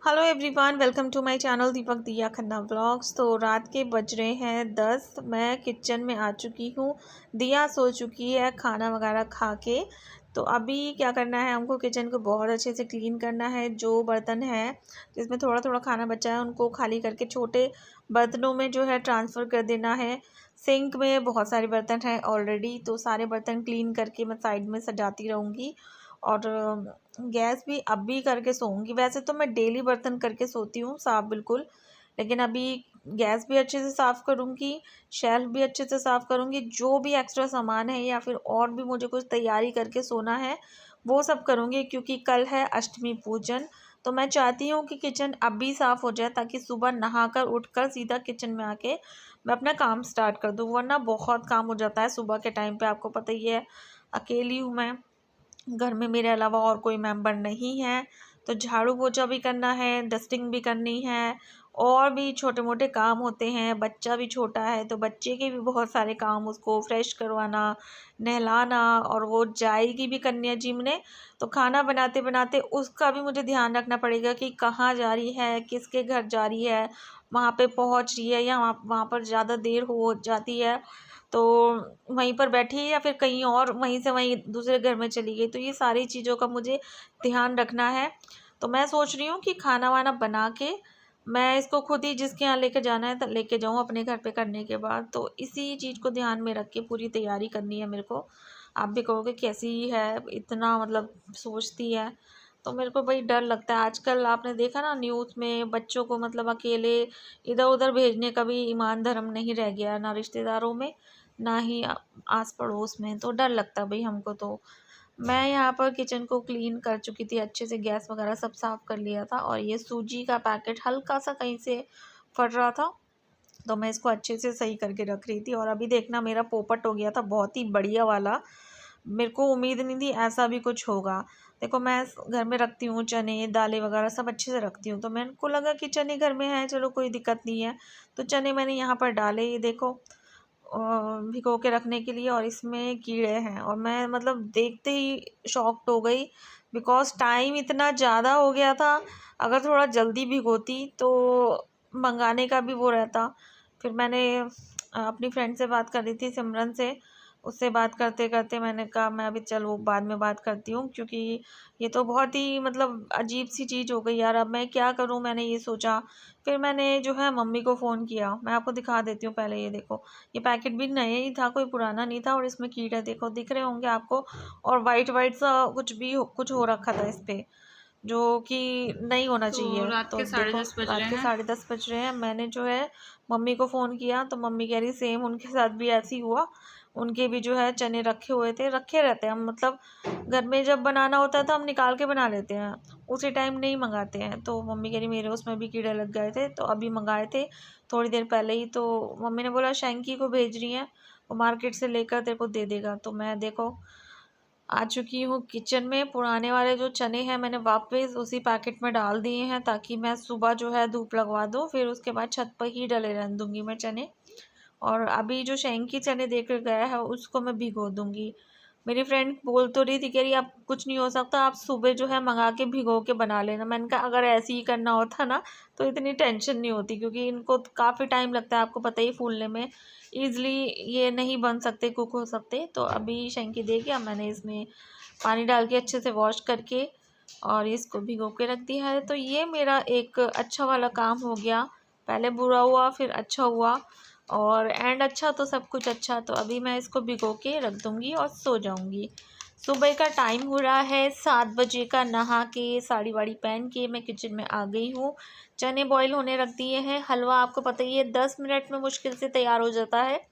Hello everyone, welcome to my channel Deepak Diya Khanna vlogs. तो रात के बज रहे हैं 10। मैं किचन में आ चुकी हूँ। दिया सो चुकी है खाना वगैरह खा के। तो अभी क्या करना है, हमको किचन को बहुत अच्छे से क्लीन करना है। जो बर्तन है जिसमें थोड़ा थोड़ा खाना बचा है उनको खाली करके छोटे बर्तनों में जो है ट्रांसफ़र कर देना है। सिंक में बहुत सारे बर्तन हैं ऑलरेडी, तो सारे बर्तन क्लीन करके मैं साइड में सजाती रहूँगी। और गैस भी अब भी करके सोऊंगी। वैसे तो मैं डेली बर्तन करके सोती हूँ साफ़ बिल्कुल, लेकिन अभी गैस भी अच्छे से साफ़ करूँगी, शेल्फ भी अच्छे से साफ़ करूँगी। जो भी एक्स्ट्रा सामान है या फिर और भी मुझे कुछ तैयारी करके सोना है वो सब करूँगी, क्योंकि कल है अष्टमी पूजन। तो मैं चाहती हूँ कि किचन अब भी साफ़ हो जाए ताकि सुबह नहाकर उठकर सीधा किचन में आके मैं अपना काम स्टार्ट कर दूँ, वरना बहुत काम हो जाता है सुबह के टाइम पे। आपको पता ही है, अकेली हूँ मैं, घर में मेरे अलावा और कोई मेंबर नहीं है। तो झाड़ू पोछा भी करना है, डस्टिंग भी करनी है, और भी छोटे मोटे काम होते हैं। बच्चा भी छोटा है तो बच्चे के भी बहुत सारे काम, उसको फ्रेश करवाना, नहलाना, और वो जाएगी भी करनी है जिम ने। तो खाना बनाते बनाते उसका भी मुझे ध्यान रखना पड़ेगा कि कहाँ जा रही है, किसके घर जा रही है, वहाँ पे पहुँच रही है या वहाँ पर ज़्यादा देर हो जाती है तो वहीं पर बैठी है, या फिर कहीं और वहीं से वहीं दूसरे घर में चली गई। तो ये सारी चीज़ों का मुझे ध्यान रखना है। तो मैं सोच रही हूँ कि खाना वाना बना के मैं इसको खुद ही जिसके यहाँ लेके जाना है लेके जाऊँ अपने घर पे करने के बाद। तो इसी चीज़ को ध्यान में रख के पूरी तैयारी करनी है मेरे को। आप भी कहोगे कैसी है, इतना मतलब सोचती है। तो मेरे को भाई डर लगता है। आजकल आपने देखा ना न्यूज़ में, बच्चों को मतलब अकेले इधर उधर भेजने का भी ईमान धर्म नहीं रह गया, ना रिश्तेदारों में ना ही आस पड़ोस में। तो डर लगता है भाई हमको। तो मैं यहाँ पर किचन को क्लीन कर चुकी थी अच्छे से, गैस वगैरह सब साफ़ कर लिया था। और ये सूजी का पैकेट हल्का सा कहीं से फट रहा था, तो मैं इसको अच्छे से सही करके रख रही थी। और अभी देखना मेरा पोपट हो गया था, बहुत ही बढ़िया वाला। मेरे को उम्मीद नहीं थी ऐसा भी कुछ होगा। देखो मैं घर में रखती हूँ चने दालें वगैरह सब अच्छे से रखती हूँ, तो मेरे को लगा कि चने घर में हैं, चलो कोई दिक्कत नहीं है। तो चने मैंने यहाँ पर डाले, ये देखो भिगो के रखने के लिए। और इसमें कीड़े हैं, और मैं मतलब देखते ही शॉक्ड हो गई, बिकॉज़ टाइम इतना ज़्यादा हो गया था। अगर थोड़ा जल्दी भिगोती तो मंगाने का भी वो रहता। फिर मैंने अपनी फ्रेंड से बात कर रही थी, सिमरन से। उससे बात करते करते मैंने कहा मैं अभी चलो बाद में बात करती हूँ, क्योंकि ये तो बहुत ही मतलब अजीब सी चीज़ हो गई यार। अब मैं क्या करूँ, मैंने ये सोचा। फिर मैंने जो है मम्मी को फ़ोन किया। मैं आपको दिखा देती हूँ पहले, ये देखो, ये पैकेट भी नया ही था, कोई पुराना नहीं था। और इसमें कीड़े देखो दिख रहे होंगे आपको, और वाइट वाइट सा कुछ हो रखा था इस पे, जो कि नहीं होना तो चाहिए। रात तो के साढ़े देखो दस बज रात रहे के हैं। 10:30 बज रहे हैं। मैंने जो है मम्मी को फ़ोन किया, तो मम्मी कह रही सेम उनके साथ भी ऐसे ही हुआ। उनके भी जो है चने रखे हुए थे, रखे रहते हैं हम, मतलब घर में जब बनाना होता है तो हम निकाल के बना लेते हैं, उसी टाइम नहीं मंगाते हैं। तो मम्मी कह रही मेरे उसमें भी कीड़े लग गए थे, तो अभी मंगाए थे थोड़ी देर पहले ही। तो मम्मी ने बोला शैंकी को भेज रही हैं, वो मार्केट से लेकर तेरे को दे देगा। तो मैं देखो आ चुकी हूँ किचन में। पुराने वाले जो चने हैं मैंने वापस उसी पैकेट में डाल दिए हैं, ताकि मैं सुबह जो है धूप लगवा दूँ, फिर उसके बाद छत पर ही डले रहने दूँगी मैं चने। और अभी जो शैंकी चने देकर गया है उसको मैं भिगो दूँगी। मेरी फ्रेंड बोल तो रही थी, कह रही आप कुछ नहीं हो सकता, आप सुबह जो है मंगा के भिगो के बना लेना। मैंने कहा अगर ऐसे ही करना होता ना तो इतनी टेंशन नहीं होती, क्योंकि इनको काफ़ी टाइम लगता है, आपको पता ही फूलने में। ईज़िली ये नहीं बन सकते, कुक हो सकते। तो अभी शैंकी दे के अब मैंने इसमें पानी डाल के अच्छे से वॉश करके और इसको भिगो के रख दिया है। तो ये मेरा एक अच्छा वाला काम हो गया। पहले बुरा हुआ फिर अच्छा हुआ, और एंड अच्छा तो सब कुछ अच्छा। तो अभी मैं इसको भिगो के रख दूँगी और सो जाऊँगी। सुबह का टाइम हो रहा है 7 बजे का। नहा के साड़ी वाड़ी पहन के मैं किचन में आ गई हूँ। चने बॉईल होने रख दिए हैं। हलवा आपको पता ही है 10 मिनट में मुश्किल से तैयार हो जाता है।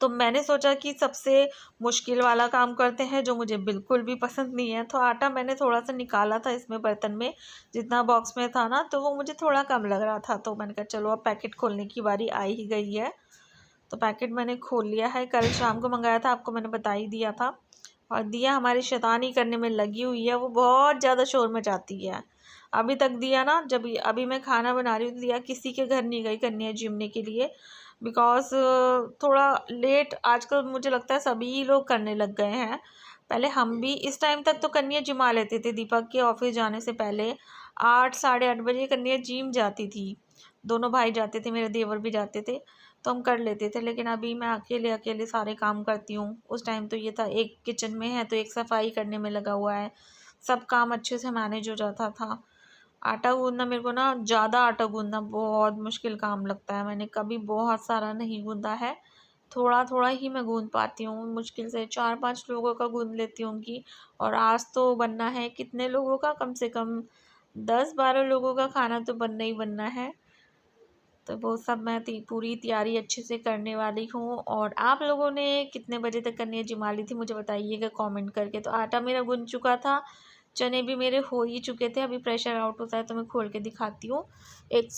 तो मैंने सोचा कि सबसे मुश्किल वाला काम करते हैं, जो मुझे बिल्कुल भी पसंद नहीं है। तो आटा मैंने थोड़ा सा निकाला था इसमें बर्तन में, जितना बॉक्स में था ना, तो वो मुझे थोड़ा कम लग रहा था। तो मैंने कहा चलो अब पैकेट खोलने की बारी आ ही गई है। तो पैकेट मैंने खोल लिया है। कल शाम को मंगाया था, आपको मैंने बता ही दिया था। और दिया हमारी शैतानी करने में लगी हुई है, वो बहुत ज़्यादा शोर मचाती है। अभी तक दिया ना, जब अभी मैं खाना बना रही हूँ तो दिया किसी के घर नहीं गई कन्या जिमने के लिए, बिकॉज़ थोड़ा लेट आजकल मुझे लगता है सभी लोग करने लग गए हैं। पहले हम भी इस टाइम तक तो कन्या जिमा लेते थे दीपक के ऑफिस जाने से पहले। 8 साढ़े 8 बजे कन्या जिम जाती थी। दोनों भाई जाते थे, मेरे देवर भी जाते थे, तो हम कर लेते थे। लेकिन अभी मैं अकेले अकेले सारे काम करती हूँ। उस टाइम तो ये था, एक किचन में है तो एक सफाई करने में लगा हुआ है, सब काम अच्छे से मैनेज हो जाता था। आटा गूँदना मेरे को ना, ज़्यादा आटा गूँदना बहुत मुश्किल काम लगता है। मैंने कभी बहुत सारा नहीं गूँदा है, थोड़ा थोड़ा ही मैं गूँद पाती हूँ। मुश्किल से 4-5 लोगों का गूँद लेती होंगी। और आज तो बनना है कितने लोगों का, कम से कम 10-12 लोगों का खाना तो बनना ही बनना है। तो वो सब मैं पूरी तैयारी अच्छे से करने वाली हूँ। और आप लोगों ने कितने बजे तक कन्या जिमा ली थी मुझे बताइएगा कमेंट करके। तो आटा मेरा गूँध चुका था, चने भी मेरे हो ही चुके थे। अभी प्रेशर आउट होता है तो मैं खोल के दिखाती हूँ। एक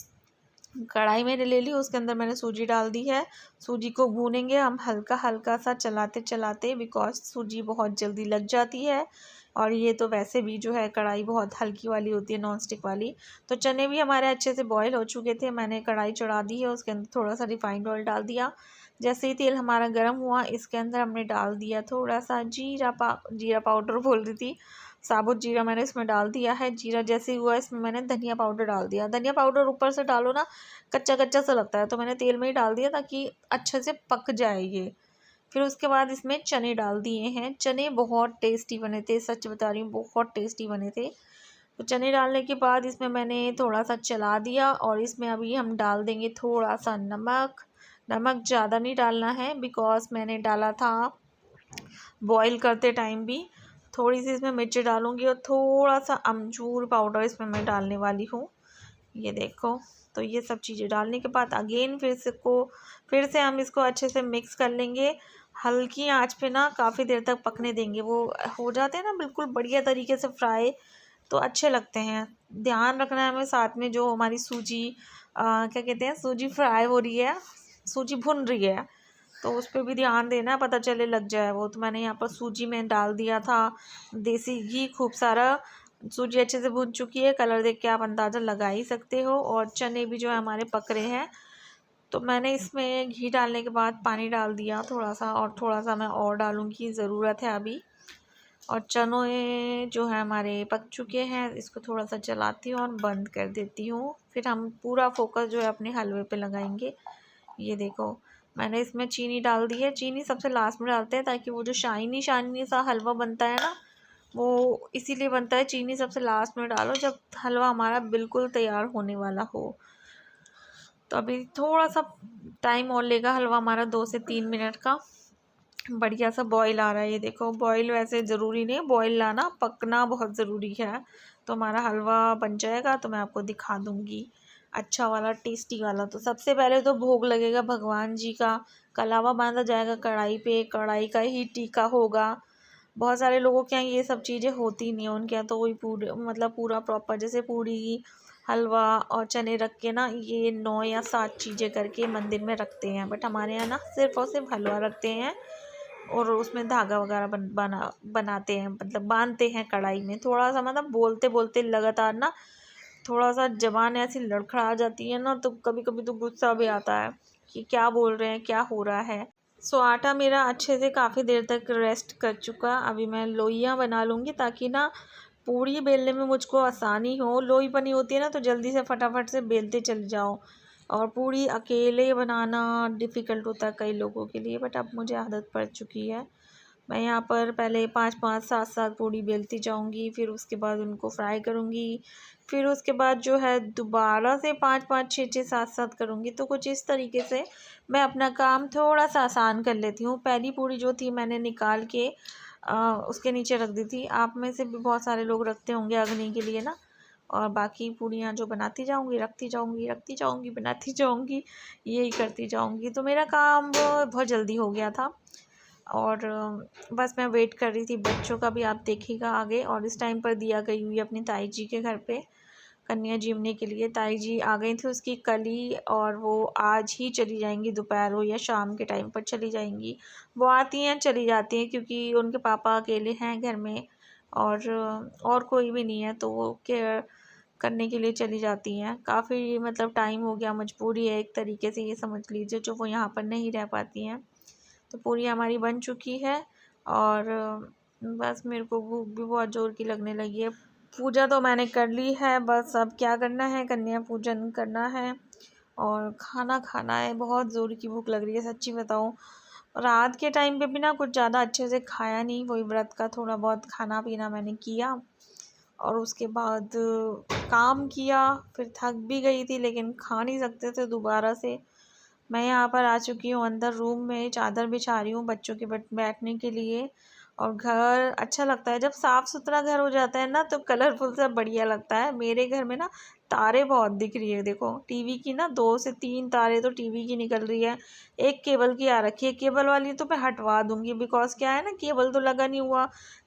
कढ़ाई मैंने ले ली, उसके अंदर मैंने सूजी डाल दी है। सूजी को भूनेंगे हम हल्का हल्का सा चलाते चलाते, बिकॉज सूजी बहुत जल्दी लग जाती है। और ये तो वैसे भी जो है कढ़ाई बहुत हल्की वाली होती है, नॉन स्टिक वाली। तो चने भी हमारे अच्छे से बॉईल हो चुके थे। मैंने कढ़ाई चढ़ा दी है, उसके अंदर थोड़ा सा रिफाइंड ऑयल डाल दिया। जैसे ही तेल हमारा गर्म हुआ, इसके अंदर हमने डाल दिया थोड़ा सा जीरा पाउडर बोल रही थी, साबुत जीरा मैंने इसमें डाल दिया है। जीरा जैसे ही हुआ, इसमें मैंने धनिया पाउडर डाल दिया। धनिया पाउडर ऊपर से डालो ना, कच्चा कच्चा सा लगता है, तो मैंने तेल में ही डाल दिया ताकि अच्छे से पक जाए ये। फिर उसके बाद इसमें चने डाल दिए हैं। चने बहुत टेस्टी बने थे, सच बता रही हूँ, बहुत टेस्टी बने थे। तो चने डालने के बाद इसमें मैंने थोड़ा सा चला दिया। और इसमें अभी हम डाल देंगे थोड़ा सा नमक। नमक ज़्यादा नहीं डालना है, बिकॉज मैंने डाला था बॉईल करते टाइम भी। थोड़ी सी इसमें मिर्ची डालूंगी और थोड़ा सा अमचूर पाउडर इसमें मैं डालने वाली हूँ। ये देखो, तो ये सब चीज़ें डालने के बाद अगेन फिर से हम इसको अच्छे से मिक्स कर लेंगे। हल्की आंच पे ना काफ़ी देर तक पकने देंगे। वो हो जाते हैं ना बिल्कुल बढ़िया तरीके से फ्राई, तो अच्छे लगते हैं। ध्यान रखना है हमें साथ में, जो हमारी सूजी क्या कहते हैं, सूजी फ्राई हो रही है, सूजी भुन रही है, तो उस पर भी ध्यान देना, पता चले लग जाए वो। तो मैंने यहाँ पर सूजी में डाल दिया था देसी घी खूब सारा। सूजी अच्छे से भुन चुकी है, कलर देख के आप अंदाज़ा लगा ही सकते हो। और चने भी जो है हमारे पक रहे हैं। तो मैंने इसमें घी डालने के बाद पानी डाल दिया थोड़ा सा, और थोड़ा सा मैं और डालूँगी, ज़रूरत है अभी। और चनों जो है हमारे पक चुके हैं, इसको थोड़ा सा चलाती हूँ और बंद कर देती हूँ। फिर हम पूरा फोकस जो है अपने हलवे पे लगाएंगे। ये देखो, मैंने इसमें चीनी डाल दी है। चीनी सबसे लास्ट में डालते हैं ताकि वो जो शाइनी शाइनी सा हलवा बनता है ना, वो इसीलिए बनता है। चीनी सबसे लास्ट में डालो जब हलवा हमारा बिल्कुल तैयार होने वाला हो। तो अभी थोड़ा सा टाइम और लेगा हलवा हमारा, 2 से 3 मिनट का। बढ़िया सा बॉईल आ रहा है, ये देखो। बॉईल वैसे ज़रूरी नहीं, बॉईल लाना, पकना बहुत ज़रूरी है। तो हमारा हलवा बन जाएगा तो मैं आपको दिखा दूँगी, अच्छा वाला टेस्टी वाला। तो सबसे पहले तो भोग लगेगा भगवान जी का, कलावा बांधा जाएगा कढ़ाई पे, कढ़ाई का ही टीका होगा। बहुत सारे लोगों के यहाँ ये सब चीज़ें होती नहीं है, उनके यहाँ तो वही पूरे मतलब पूरा प्रॉपर जैसे पूड़ी, हलवा और चने रख के ना, ये 9 या 7 चीज़ें करके मंदिर में रखते हैं। बट हमारे यहाँ ना सिर्फ और सिर्फ हलवा रखते हैं, और उसमें धागा वगैरह बनाते हैं, मतलब बांधते हैं कढ़ाई में। थोड़ा सा मतलब बोलते बोलते लगातार ना, थोड़ा सा ज़बान ऐसी लड़खड़ा जाती है ना, तो कभी कभी तो गुस्सा भी आता है कि क्या बोल रहे हैं, क्या हो रहा है। सो आटा मेरा अच्छे से काफ़ी देर तक रेस्ट कर चुका। अभी मैं लोइयाँ बना लूँगी ताकि ना पूड़ी बेलने में मुझको आसानी हो। लोई बनी होती है ना, तो जल्दी से फटाफट से बेलते चले जाओ। और पूड़ी अकेले बनाना डिफ़िकल्ट होता है कई लोगों के लिए, बट अब मुझे आदत पड़ चुकी है। मैं यहाँ पर पहले 5-5 7-7 पूड़ी बेलती जाऊँगी, फिर उसके बाद उनको फ्राई करूँगी। फिर उसके बाद जो है दोबारा से 5-5 6-6 7-7 करूँगी। तो कुछ इस तरीके से मैं अपना काम थोड़ा सा आसान कर लेती हूँ। पहली पूड़ी जो थी मैंने निकाल के उसके नीचे रख दी थी। आप में से भी बहुत सारे लोग रखते होंगे अग्नि के लिए ना। और बाकी पूड़ियाँ जो बनाती जाऊँगी, रखती जाऊँगी, बनाती जाऊँगी, यही करती जाऊँगी। तो मेरा काम बहुत जल्दी हो गया था। और बस मैं वेट कर रही थी बच्चों का भी, आप देखिएगा आगे। और इस टाइम पर दिया गई हुई अपनी ताई जी के घर पे कन्या जीमने के लिए। ताई जी आ गई थी उसकी कल ही, और वो आज ही चली जाएंगी, दोपहर हो या शाम के टाइम पर चली जाएंगी। वो आती हैं चली जाती हैं, क्योंकि उनके पापा अकेले हैं घर में, और कोई भी नहीं है, तो वो केयर करने के लिए चली जाती हैं। काफ़ी मतलब टाइम हो गया, मजबूरी है एक तरीके से, ये समझ लीजिए, जो वो यहाँ पर नहीं रह पाती हैं। तो पूरी हमारी बन चुकी है। और बस मेरे को भूख भी बहुत ज़ोर की लगने लगी है। पूजा तो मैंने कर ली है, बस अब क्या करना है, कन्या पूजन करना है और खाना खाना है। बहुत ज़ोर की भूख लग रही है सच्ची बताऊँ। रात के टाइम पे भी ना कुछ ज़्यादा अच्छे से खाया नहीं, वही व्रत का थोड़ा बहुत खाना पीना मैंने किया और उसके बाद काम किया। फिर थक भी गई थी लेकिन खा नहीं सकते थे दोबारा से। मैं यहाँ पर आ चुकी हूँ अंदर रूम में, चादर बिछा रही हूँ बच्चों के बैठने के लिए। और घर अच्छा लगता है जब साफ़ सुथरा घर हो जाता है ना, तो कलरफुल सा बढ़िया लगता है। मेरे घर में ना तारे बहुत दिख रही है, देखो टीवी की ना 2 से 3 तारे तो टीवी की निकल रही है। एक केबल की आ रखी है, केबल वाली तो मैं हटवा दूंगी, बिकॉज क्या है ना, केबल तो लगा नहीं हुआ,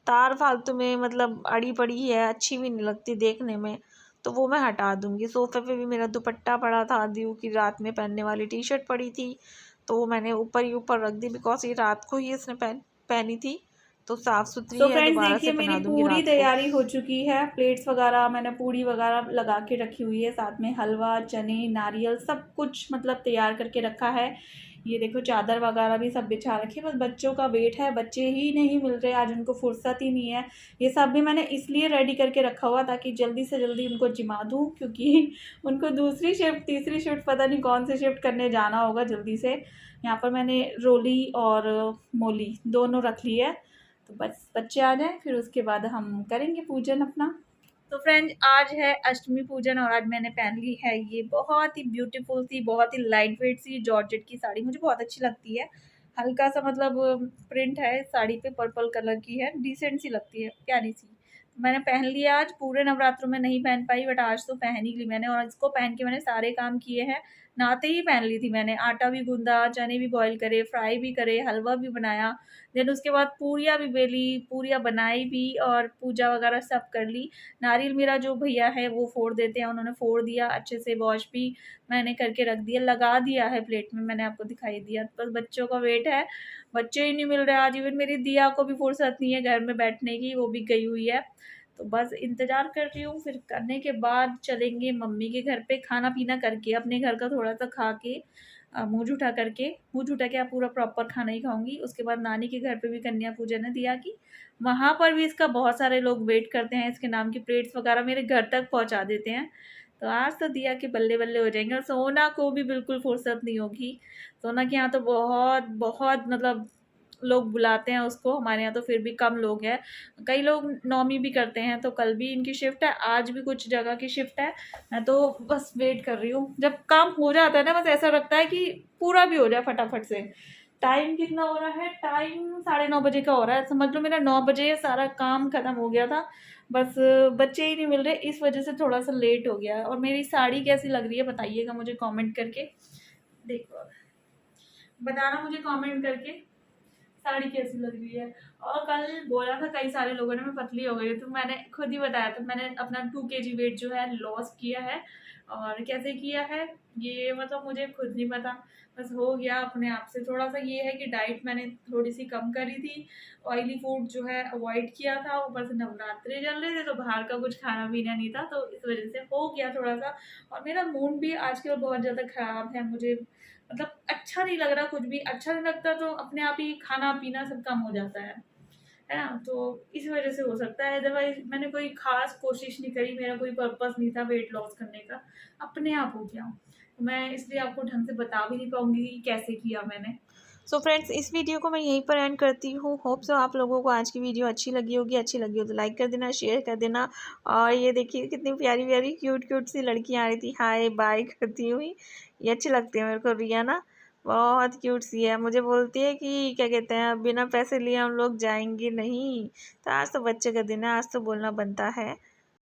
तार फालतू में मतलब अड़ी पड़ी है, अच्छी भी नहीं लगती देखने में, तो वो मैं हटा दूंगी। सोफे पे भी मेरा दुपट्टा पड़ा था, दीव की रात में पहनने वाली टी शर्ट पड़ी थी, तो वो मैंने ऊपर ही ऊपर रख दी, बिकॉज ये रात को ही इसने पहनी थी, तो साफ़ सुथरी सो है, फ्रेंड्स दोबारा से देखिए मेरी पहना दूंगी पूरी रात को। तैयारी हो चुकी है। प्लेट्स वगैरह मैंने पूड़ी वगैरह लगा के रखी हुई है, साथ में हलवा, चने, नारियल सब कुछ मतलब तैयार करके रखा है। ये देखो चादर वगैरह भी सब बिछा रखी है, बस बच्चों का वेट है, बच्चे ही नहीं मिल रहे आज, उनको फुर्सत ही नहीं है। ये सब भी मैंने इसलिए रेडी करके रखा हुआ ताकि जल्दी से जल्दी उनको जिमा दूँ, क्योंकि उनको दूसरी शिफ्ट तीसरी शिफ्ट पता नहीं कौन सी शिफ्ट करने जाना होगा जल्दी से। यहाँ पर मैंने रोली और मोली दोनों रख ली है, तो बस बच्चे आ जाएं फिर उसके बाद हम करेंगे पूजन अपना। तो फ्रेंड्स आज है अष्टमी पूजन और आज मैंने पहन ली है ये बहुत ही ब्यूटीफुल सी, बहुत ही लाइट वेट सी जॉर्जेट की साड़ी, मुझे बहुत अच्छी लगती है। हल्का सा मतलब प्रिंट है साड़ी पे, पर्पल कलर की है, डिसेंट सी लगती है, प्यारी सी। मैंने पहन लिया, आज पूरे नवरात्रों में नहीं पहन पाई बट आज तो पहन ही ली मैंने, और इसको पहन के मैंने सारे काम किए हैं। नहाते ही पहन ली थी मैंने, आटा भी गूंदा, चने भी बॉईल करे, फ्राई भी करे, हलवा भी बनाया, देन उसके बाद पूरियाँ भी बेली, पूरियाँ बनाई भी और पूजा वगैरह सब कर ली। नारियल मेरा जो भैया है वो फोड़ देते हैं, उन्होंने फोड़ दिया अच्छे से, वॉश भी मैंने करके रख दिया, लगा दिया है प्लेट में, मैंने आपको दिखाई दिया। बस बच्चों का वेट है, बच्चे ही नहीं मिल रहे आज, इवन मेरी दिया को भी फुर्सत नहीं है घर में बैठने की, वो भी गई हुई है। तो बस इंतज़ार कर रही हूँ, फिर करने के बाद चलेंगे मम्मी के घर पे, खाना पीना करके अपने घर का थोड़ा सा खा के मुँह जूठा करके, मुँह जूठा के पूरा प्रॉपर खाना ही खाऊंगी। उसके बाद नानी के घर पे भी कन्या पूजन है दिया की, वहाँ पर भी इसका बहुत सारे लोग वेट करते हैं, इसके नाम की प्लेट्स वगैरह मेरे घर तक पहुँचा देते हैं। तो आज तो दिया के बल्ले बल्ले हो जाएंगे, और सोना को भी बिल्कुल फुर्सत नहीं होगी। सोना के यहाँ तो बहुत बहुत मतलब लोग बुलाते हैं उसको, हमारे यहाँ तो फिर भी कम लोग हैं। कई लोग नौमी भी करते हैं, तो कल भी इनकी शिफ्ट है, आज भी कुछ जगह की शिफ्ट है। मैं तो बस वेट कर रही हूँ, जब काम हो जाता है ना बस ऐसा लगता है कि पूरा भी हो जाए फटाफट से। टाइम कितना हो रहा है, टाइम 9:30 बजे का हो रहा है, समझ लो मेरा 9 बजे सारा काम खत्म हो गया था, बस बच्चे ही नहीं मिल रहे, इस वजह से थोड़ा सा लेट हो गया है। और मेरी साड़ी कैसी लग रही है बताइएगा मुझे कमेंट करके, देखो बताना मुझे कमेंट करके साड़ी कैसी लग रही है। और कल बोला था कई सारे लोगों ने मैं पतली हो गई हूँ, तो मैंने खुद ही बताया था, मैंने अपना 2 kg वेट जो है लॉस किया है। और कैसे किया है ये मतलब मुझे खुद नहीं पता, बस हो गया अपने आप से। थोड़ा सा ये है कि डाइट मैंने थोड़ी सी कम करी थी, ऑयली फूड जो है अवॉइड किया था, ऊपर से नवरात्रे चल रहे थे तो बाहर का कुछ खाना पीना नहीं था, तो इस वजह से हो गया थोड़ा सा। और मेरा मूड भी आजकल बहुत ज़्यादा ख़राब है, मुझे मतलब अच्छा नहीं लग रहा, कुछ भी अच्छा नहीं लगता, तो अपने आप ही खाना पीना सब कम हो जाता है ना। तो इस वजह से हो सकता है, अदरवाइज मैंने कोई खास कोशिश नहीं करी, मेरा कोई पर्पस नहीं था वेट लॉस करने का, अपने आप हो गया। तो मैं इसलिए आपको ढंग से बता भी नहीं पाऊंगी कि कैसे किया मैंने। सो फ्रेंड्स इस वीडियो को मैं यहीं पर एंड करती हूँ। होप सो आप लोगों को आज की वीडियो अच्छी लगी होगी, अच्छी लगी हो तो लाइक कर देना, शेयर कर देना। और ये देखिए कितनी प्यारी प्यारी क्यूट क्यूट सी लड़कियाँ आ रही थी हाय बाय करती हुई, ये अच्छी लगती है मेरे को। रिया ना बहुत क्यूट सी है, मुझे बोलती है कि क्या कहते हैं बिना पैसे लिए हम लोग जाएंगे नहीं, तो आज तो बच्चे का दिन है, आज तो बोलना बनता है।